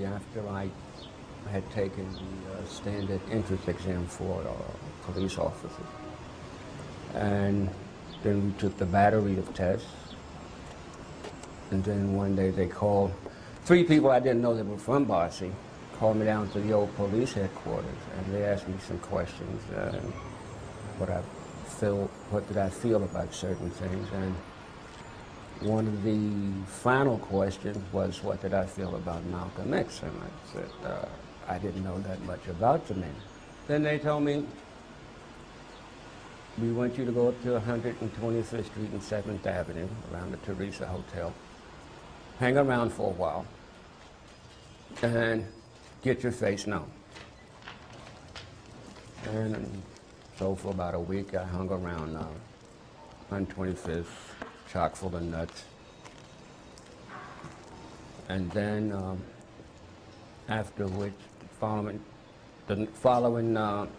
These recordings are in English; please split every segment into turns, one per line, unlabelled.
After I had taken the standard entrance exam for police officers, and then we took the battery of tests, and then one day they called 3 people I didn't know that were from Boise, called me down to the old police headquarters, and they asked me some questions, what did I feel about certain things, and one of the final questions was, what did I feel about Malcolm X? And I said, I didn't know that much about the man. Then they told me, we want you to go up to 125th Street and 7th Avenue, around the Teresa Hotel, hang around for a while, and get your face known. And so for about a week, I hung around 125th, chock full of nuts. And then after which, the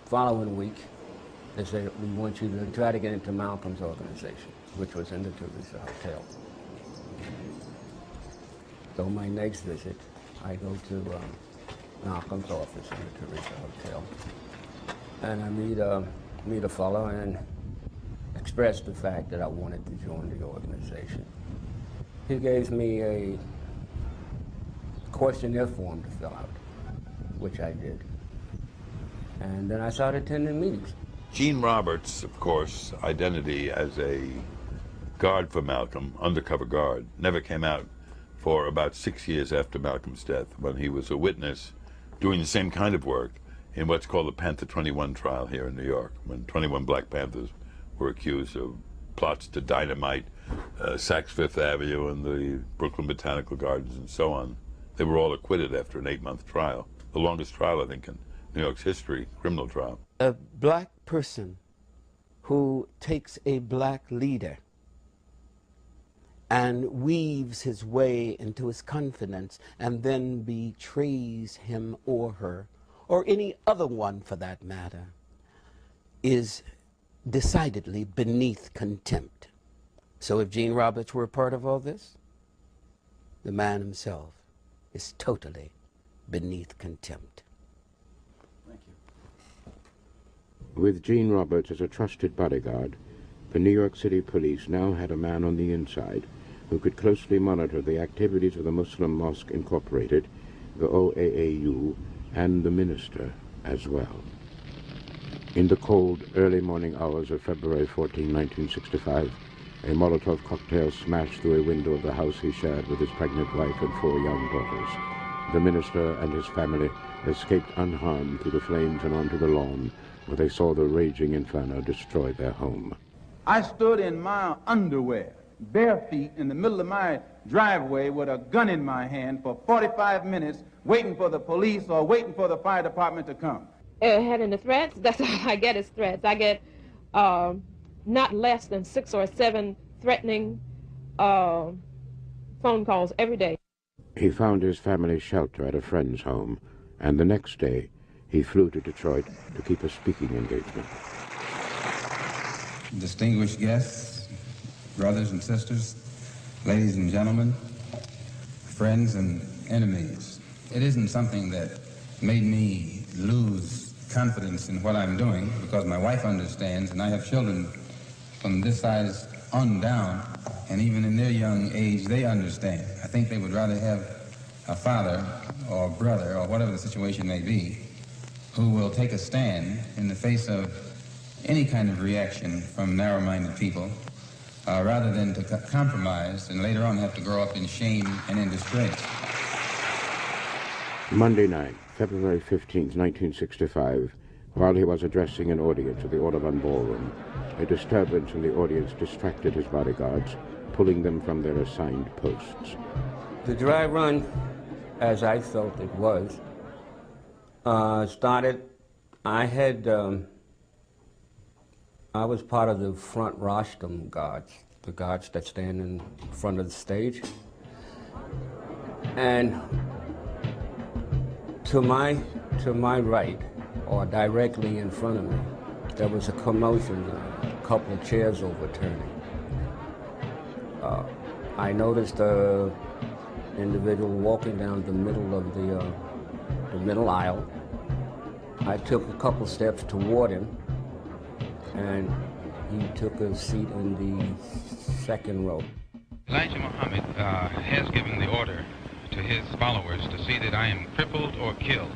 following week, they said, we want you to try to get into Malcolm's organization, which was in the Teresa Hotel. So my next visit, I go to Malcolm's office in the Teresa Hotel, and I meet a fellow and expressed the fact that I wanted to join the organization. He gave me a questionnaire form to fill out, which I did. And then I started attending meetings.
Gene Roberts', of course, identity as a guard for Malcolm, undercover guard, never came out for about 6 years after Malcolm's death, when he was a witness doing the same kind of work in what's called the Panther 21 trial here in New York, when 21 Black Panthers were accused of plots to dynamite Saks Fifth Avenue and the Brooklyn Botanical Gardens and so on. They were all acquitted after an 8-month trial, the longest trial, I think, in New York's history, criminal trial.
A black person who takes a black leader and weaves his way into his confidence and then betrays him or her, or any other one for that matter, is decidedly beneath contempt. So if Gene Roberts were a part of all this, the man himself is totally beneath contempt.
Thank
you. With Gene Roberts as a trusted bodyguard, the New York City police now had a man on the inside who could closely monitor the activities of the Muslim Mosque Incorporated, the OAAU, and the minister as well. In the cold, early morning hours of February 14, 1965, a Molotov cocktail smashed through a window of the house he shared with his pregnant wife and 4 young daughters. The minister and his family escaped unharmed through the flames and onto the lawn, where they saw the raging inferno destroy their home.
I stood in my underwear, bare feet, in the middle of my driveway with a gun in my hand for 45 minutes, waiting for the police or waiting for the fire department to come.
Having the threats, that's all I get is threats. I get not less than 6 or 7 threatening phone calls every day.
He found his family shelter at a friend's home, and the next day he flew to Detroit to keep a speaking engagement.
Distinguished guests, brothers and sisters, ladies and gentlemen, friends and enemies, it isn't something that made me lose confidence in what I'm doing, because my wife understands, and I have children from this size on down, and even in their young age, they understand. I think they would rather have a father or brother, or whatever the situation may be, who will take a stand in the face of any kind of reaction from narrow-minded people, rather than to compromise and later on have to grow up in shame and in disgrace.
Monday night, February 15, 1965, while he was addressing an audience at the Audubon Ballroom, a disturbance in the audience distracted his bodyguards, pulling them from their assigned posts.
The dry run, as I felt it was, started, I was part of the front rostrum guards, the guards that stand in front of the stage. And to my right, or directly in front of me, there was a commotion, a couple of chairs overturning. I noticed individual walking down the middle of the middle aisle. I took a couple steps toward him, and he took a seat in the second row.
Elijah Muhammad has given the order to his followers to see that I am crippled or killed.